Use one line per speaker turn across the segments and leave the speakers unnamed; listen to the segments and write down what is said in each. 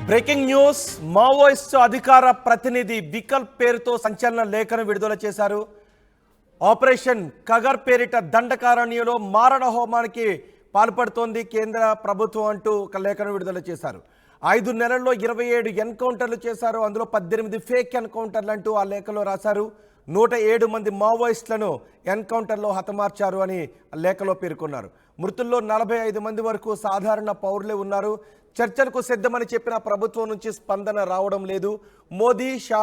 Breaking news. Maoist అధికార ప్రతినిధి వికల్ప్ పేరుతో సంచలన లేఖను విడుదల చేశారు. ఆపరేషన్ కగర్ పేరిట దండకారణ్యంలో మారణ హోమానికి పాల్పడుతోంది కేంద్ర ప్రభుత్వం అంటూ ఒక లేఖను విడుదల చేశారు. 5 నెలల్లో 27 ఎన్కౌంటర్లు చేశారు. అందులో 18 ఫేక్ ఎన్కౌంటర్లు అంటూ ఆ లేఖలో రాశారు. 107 మంది మావోయిస్టులను ఎన్కౌంటర్లో హతమార్చారు అని లేఖలో పేర్కొన్నారు. మృతుల్లో 45 మంది వరకు సాధారణ పౌరులే ఉన్నారు. చర్చలకు సిద్ధమని చెప్పిన ప్రభుత్వం నుంచి స్పందన రావడం లేదు. మోదీ, షా,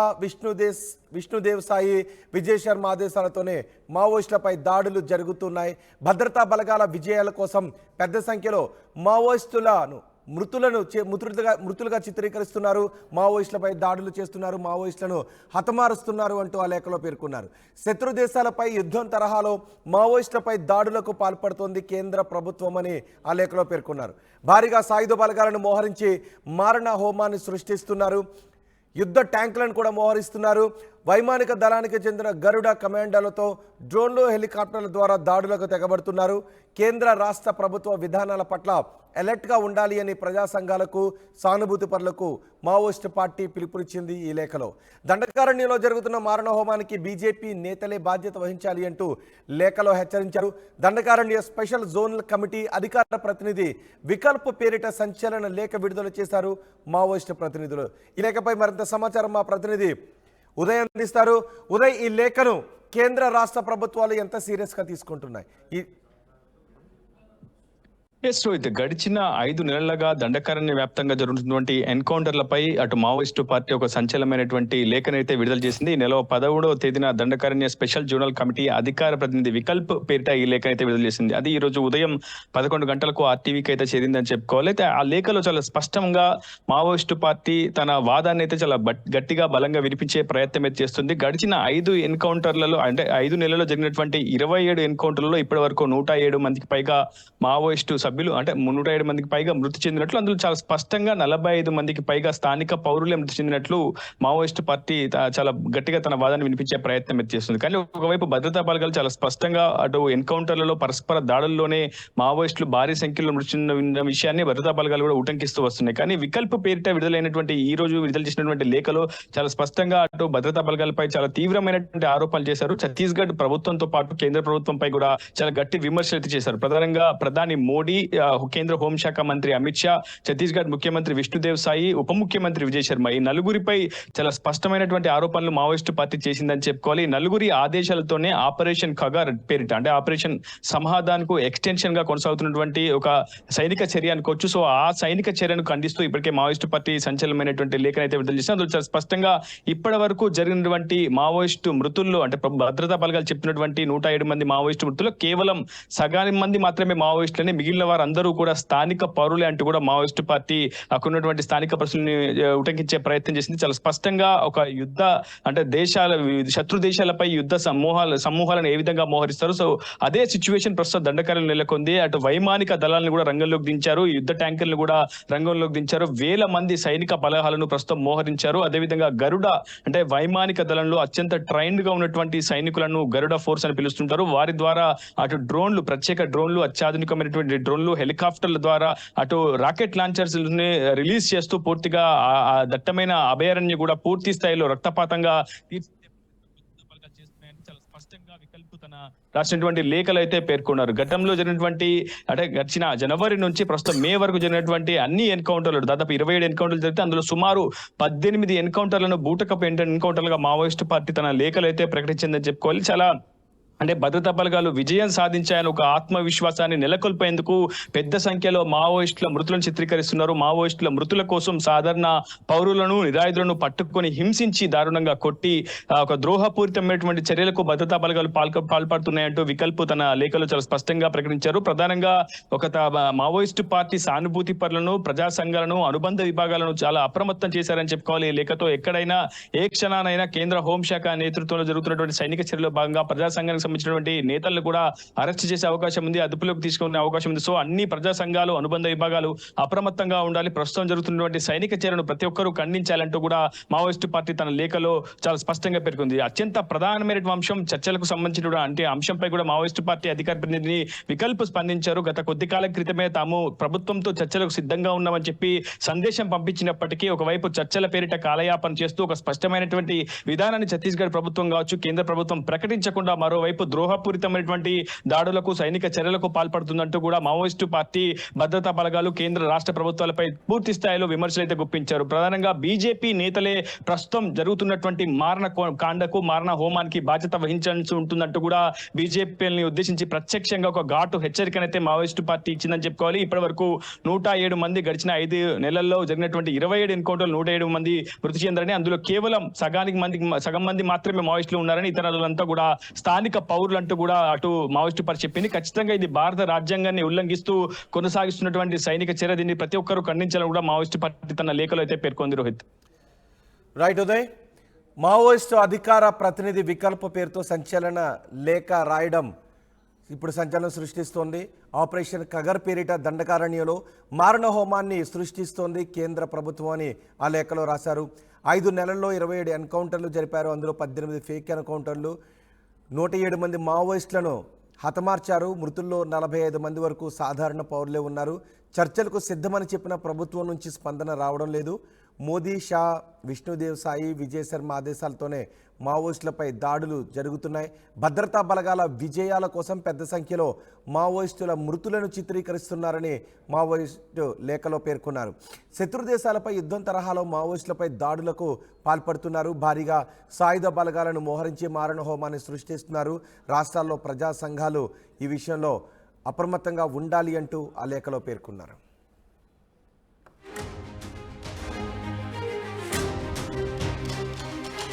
విష్ణుదేవ్ సాయి, విజయ్ శర్మ ఆదేశాలతోనే మావోయిస్టులపై దాడులు జరుగుతున్నాయి. భద్రతా బలగాల విజయాల కోసం పెద్ద సంఖ్యలో మావోయిస్టులను మృతులుగా చిత్రీకరిస్తున్నారు. మావోయిస్టులపై దాడులు చేస్తున్నారు, మావోయిస్టులను హతమారుస్తున్నారు అంటూ ఆ లేఖలో పేర్కొన్నారు. శత్రు దేశాలపై యుద్ధం తరహాలో మావోయిస్టులపై దాడులకు పాల్పడుతోంది కేంద్ర ప్రభుత్వం అని ఆ లేఖలో పేర్కొన్నారు. భారీగా సాయుధ బలగాలను మోహరించి మారణ హోమాన్ని సృష్టిస్తున్నారు. యుద్ధ ట్యాంకులను కూడా మోహరిస్తున్నారు. వైమానిక దళానికి చెందిన గరుడ కమాండోలతో డ్రోన్లు, హెలికాప్టర్ల ద్వారా దాడులకు తెగబడుతున్నారు. కేంద్ర రాష్ట్ర ప్రభుత్వ విధానాల పట్ల అలర్ట్గా ఉండాలి అని ప్రజా సంఘాలకు, సానుభూతి పరులకు మావోయిస్టు పార్టీ పిలుపునిచ్చింది. ఈ లేఖలో దండకారణ్యంలో జరుగుతున్న మారణ హోమానికి బీజేపీ నేతలే బాధ్యత వహించాలి అంటూ లేఖలో హెచ్చరించారు. దండకారణ్య స్పెషల్ జోనల్ కమిటీ అధికార ప్రతినిధి వికల్ప్ పేరిట సంచలన లేఖ విడుదల చేశారు మావోయిస్టు ప్రతినిధులు. ఈ లేఖపై మరింత సమాచారం మా ప్రతినిధి ఉదయ్ అందిస్తారు. ఉదయ్, ఈ లేఖను కేంద్ర రాష్ట్ర ప్రభుత్వాలు ఎంత సీరియస్గా తీసుకుంటున్నాయి?
రోహిత్, గడిచిన 5 నెలలుగా దండకారణ్య వ్యాప్తంగా జరుగుతున్నటువంటి ఎన్కౌంటర్లపై అటు మావోయిస్టు పార్టీ ఒక సంచలనమైనటువంటి లేఖనైతే విడుదల చేసింది. ఈ నెల 11వ తేదీన దండకారణ్య స్పెషల్ జోనల్ కమిటీ అధికార ప్రతినిధి వికల్ప్ పేరిట ఈ లేఖనైతే విడుదల చేసింది. అది ఈ రోజు ఉదయం 11 గంటలకు ఆర్టీవీకి అయితే చేరిందని చెప్పుకోవాలి. అయితే ఆ లేఖలో చాలా స్పష్టంగా మావోయిస్టు పార్టీ తన వాదాన్ని అయితే చాలా గట్టిగా బలంగా వినిపించే ప్రయత్నం అయితే చేస్తుంది. గడిచిన 5 ఎన్కౌంటర్లలో, అంటే 5 నెలల్లో జరిగినటువంటి 27 ఎన్కౌంటర్లలో ఇప్పటి వరకు 107 మందికి పైగా మావోయిస్టు సభ్యులు, అంటే 107 మందికి పైగా మృతి చెందినట్లు, అందులో చాలా స్పష్టంగా 45 మందికి పైగా స్థానిక పౌరులే మృతి చెందినట్లు మావోయిస్టు పార్టీ చాలా గట్టిగా తన వాదాన్ని వినిపించే ప్రయత్నం చేస్తుంది. కానీ ఒకవైపు భద్రతా బలగాలు చాలా స్పష్టంగా అటు ఎన్కౌంటర్లలో, పరస్పర దాడుల్లోనే మావోయిస్టులు భారీ సంఖ్యలో మృతి చెందిన విషయాన్ని భద్రతా బలగాలు కూడా ఉటంకిస్తూ వస్తున్నాయి. కానీ వికల్ప్ పేరిట విడుదలైనటువంటి ఈ రోజు విడుదల చేసినటువంటి లేఖలో చాలా స్పష్టంగా అటు భద్రతా బలగాలపై చాలా తీవ్రమైనటువంటి ఆరోపణలు చేశారు. ఛత్తీస్గఢ్ ప్రభుత్వంతో పాటు కేంద్ర ప్రభుత్వంపై కూడా చాలా గట్టి విమర్శలు అయితే చేశారు. ప్రధానంగా ప్రధాని మోడీ, కేంద్ర హోంశాఖ మంత్రి అమిత్ షా, ఛత్తీస్గఢ్ ముఖ్యమంత్రి విష్ణుదేవ్ సాయి, ఉప ముఖ్యమంత్రి విజయ్ శర్మ, ఈ నలుగురిపై చాలా స్పష్టమైనటువంటి ఆరోపణలు మావోయిస్టు పార్టీ చేసిందని చెప్పుకోవాలి. ఈ నలుగురి ఆదేశాలతోనే ఆపరేషన్ ఖగర్ పేరిట, అంటే ఆపరేషన్ సమాధాన్కు ఎక్స్టెన్షన్ గా కొనసాగుతున్నటువంటి ఒక సైనిక చర్య అనుకోవచ్చు. సో ఆ సైనిక చర్యను ఖండిస్తూ ఇప్పటికే మావోయిస్టు పార్టీ సంచలనమైనటువంటి లేఖను అయితే విడుదల చేసింది. అందులో చాలా స్పష్టంగా ఇప్పటి వరకు జరిగినటువంటి మావోయిస్టు మృతుల్లో, అంటే భద్రతా బలగాలు చెప్పినటువంటి 107 మంది మావోయిస్టు మృతుల్లో కేవలం సగాని మంది మాత్రమే మావోయిస్టులని, మిగిలిన వారందరూ కూడా స్థానిక పౌరులే అంటూ కూడా మావోయిస్టు పార్టీ అక్కడున్నటువంటి స్థానిక పరిస్థితుల్ని ఉటంకించే ప్రయత్నం చేసింది. చాలా స్పష్టంగా ఒక యుద్ధ, అంటే శత్రు దేశాలపై యుద్ధ సమూహాలను ఏ విధంగా మోహరిస్తారు, సో అదే సిచ్యువేషన్ ప్రస్తుతం దండకారణ్యం నెలకొంది. అటు వైమానిక దళాలను కూడా రంగంలోకి దించారు, యుద్ధ ట్యాంకర్లను కూడా రంగంలోకి దించారు. వేల మంది సైనిక బలగాలను ప్రస్తుతం మోహరించారు. అదేవిధంగా గరుడ, అంటే వైమానిక దళంలో అత్యంత ట్రైన్డ్ గా ఉన్నటువంటి సైనికులను గరుడ ఫోర్స్ అని పిలుస్తుంటారు. వారి ద్వారా అటు డ్రోన్లు, ప్రత్యేక డ్రోన్లు, అత్యాధునికమైనటువంటి డ్రోన్లు, హెలికాప్టర్ల ద్వారా అటు రాకెట్ లాంచర్స్ ని రిలీజ్ చేస్తూ పూర్తిగా ఆ దట్టమైన అభయారణ్యం కూడా పూర్తి స్థాయిలో రక్తపాతంగా చాలా స్పష్టంగా వికల్ప్ తన రాసినటువంటి లేఖలు అయితే పేర్కొన్నారు. గతంలో జరిగినటువంటి, అంటే గడిచిన జనవరి నుంచి ప్రస్తుతం మే వరకు జరిగినటువంటి అన్ని ఎన్కౌంటర్లు, దాదాపు 27 ఎన్కౌంటర్లు జరిగితే అందులో సుమారు 18 ఎన్కౌంటర్లను బూటకపు ఎన్కౌంటర్లుగా మావోయిస్టు పార్టీ తన లేఖలు అయితే ప్రకటించిందని చెప్పుకోవాలి. చాలా, అంటే భద్రతా బలగాలు విజయం సాధించాయని ఒక ఆత్మవిశ్వాసాన్ని నెలకొల్పేందుకు పెద్ద సంఖ్యలో మావోయిస్టుల మృతులను చిత్రీకరిస్తున్నారు. మావోయిస్టుల మృతుల కోసం సాధారణ పౌరులను, నిరాయుధులను పట్టుకొని హింసించి దారుణంగా కొట్టి ఒక ద్రోహపూరితమైనటువంటి చర్యలకు భద్రతా బలగాలు పాల్పడుతున్నాయంటూ వికల్ప్ తన లేఖలో చాలా స్పష్టంగా ప్రకటించారు. ప్రధానంగా మావోయిస్టు పార్టీ సానుభూతి పరులను, ప్రజా సంఘాలను, అనుబంధ విభాగాలను చాలా అప్రమత్తం చేశారని చెప్పుకోవాలి. ఈ లేఖతో ఎక్కడైనా ఏ క్షణానైనా కేంద్ర హోంశాఖ నేతృత్వంలో జరుగుతున్నటువంటి సైనిక చర్యలో భాగంగా ప్రజా సంఘానికి సంబంధించినటువంటి నేతలను కూడా అరెస్ట్ చేసే అవకాశం ఉంది, అదుపులోకి తీసుకునే అవకాశం ఉంది. సో అన్ని ప్రజా సంఘాలు, అనుబంధ విభాగాలు అప్రమత్తంగా ఉండాలి. ప్రస్తుతం జరుగుతున్నటువంటి సైనిక చర్యను ప్రతి ఒక్కరూ ఖండించాలంటూ కూడా మావోయిస్టు పార్టీ తన లేఖలో చాలా స్పష్టంగా పేర్కొంది. అత్యంత ప్రధానమైన అంశం చర్చలకు సంబంధించిన అంటే అంశంపై కూడా మావోయిస్టు పార్టీ అధికార ప్రతినిధిని వికల్ప్ స్పందించారు. గత కొద్ది కాలం క్రితమే తాము ప్రభుత్వంతో చర్చలకు సిద్ధంగా ఉన్నామని చెప్పి సందేశం పంపించినప్పటికీ ఒకవైపు చర్చల పేరిట కాలయాపన చేస్తూ ఒక స్పష్టమైనటువంటి విధానాన్ని ఛత్తీస్గఢ్ ప్రభుత్వం కావచ్చు, కేంద్ర ప్రభుత్వం ప్రకటించకుండా మరోవైపు ద్రోహపూరితమైనటువంటి దాడులకు, సైనిక చర్యలకు పాల్పడుతుందంటూ కూడా మావోయిస్టు పార్టీ భద్రతా బలగాలు కేంద్ర రాష్ట్ర ప్రభుత్వాలపై పూర్తి స్థాయిలో విమర్శలు అయితే గుప్పించారు. ప్రధానంగా బీజేపీ నేతలే ప్రస్తుతం జరుగుతున్నటువంటి మారణ కాండకు, మారణ హోమానికి బాధ్యత వహించాల్సి ఉంటుందంటూ కూడా బీజేపీని ఉద్దేశించి ప్రత్యక్షంగా ఒక ఘాటు హెచ్చరికనైతే మావోయిస్టు పార్టీ ఇచ్చిందని చెప్పుకోవాలి. ఇప్పటి వరకు 107 మంది గడిచిన 5 నెలల్లో జరిగినటువంటి 27 ఎన్కౌంటర్లు 107 మంది మృతి చెందారని, అందులో కేవలం సగం మంది మాత్రమే మావోయిస్టులు ఉన్నారని, ఇతరులంతా కూడా స్థానిక పౌరులంటూ కూడా అటు మావోయిస్టు పార్టీ చెప్పింది. ఖచ్చితంగా ఇది భారత రాజ్యాంగాన్ని ఉల్లంఘిస్తూ కొనసాగిస్తున్నటువంటి సైనిక చర్య, దీన్ని ప్రతి ఒక్కరూ ఖండించాలని కూడా మావోయిస్టు పార్టీ తన లేఖలో అయితే పేర్కొంది. రోహిత్.
రైట్ ఉదయ్. మావోయిస్టు అధికార ప్రతినిధి వికల్ప పేరుతో సంచలన లేఖ రాయడం ఇప్పుడు సంచలనం సృష్టిస్తోంది. ఆపరేషన్ కగర్ పేరిట దండకారణ్యంలో మారణ హోమాన్ని సృష్టిస్తోంది కేంద్ర ప్రభుత్వం అని ఆ లేఖలో రాశారు. 5 నెలల్లో 27 ఎన్కౌంటర్లు జరిపారు. అందులో 18 ఫేక్ ఎన్కౌంటర్లు, 107 మంది మావోయిస్టులను హతమార్చారు. మృతుల్లో 45 మంది వరకు సాధారణ పౌరులే ఉన్నారు. చర్చలకు సిద్ధమని చెప్పిన ప్రభుత్వం నుంచి స్పందన రావడం లేదు. మోదీ, షా, విష్ణుదేవ్ సాయి, విజయ్ శర్మ ఆదేశాలతోనే మావోయిస్టులపై దాడులు జరుగుతున్నాయి. భద్రతా బలగాల విజయాల కోసం పెద్ద సంఖ్యలో మావోయిస్టుల మృతులను చిత్రీకరిస్తున్నారని మావోయిస్టు లేఖలో పేర్కొన్నారు. శత్రు దేశాలపై యుద్ధం తరహాలో మావోయిస్టులపై దాడులకు పాల్పడుతున్నారు. భారీగా సాయుధ బలగాలను మోహరించి మారణ హోమాన్ని సృష్టిస్తున్నారు. రాష్ట్రాల్లో ప్రజా సంఘాలు ఈ విషయంలో అప్రమత్తంగా ఉండాలి అంటూ ఆ లేఖలో పేర్కొన్నారు.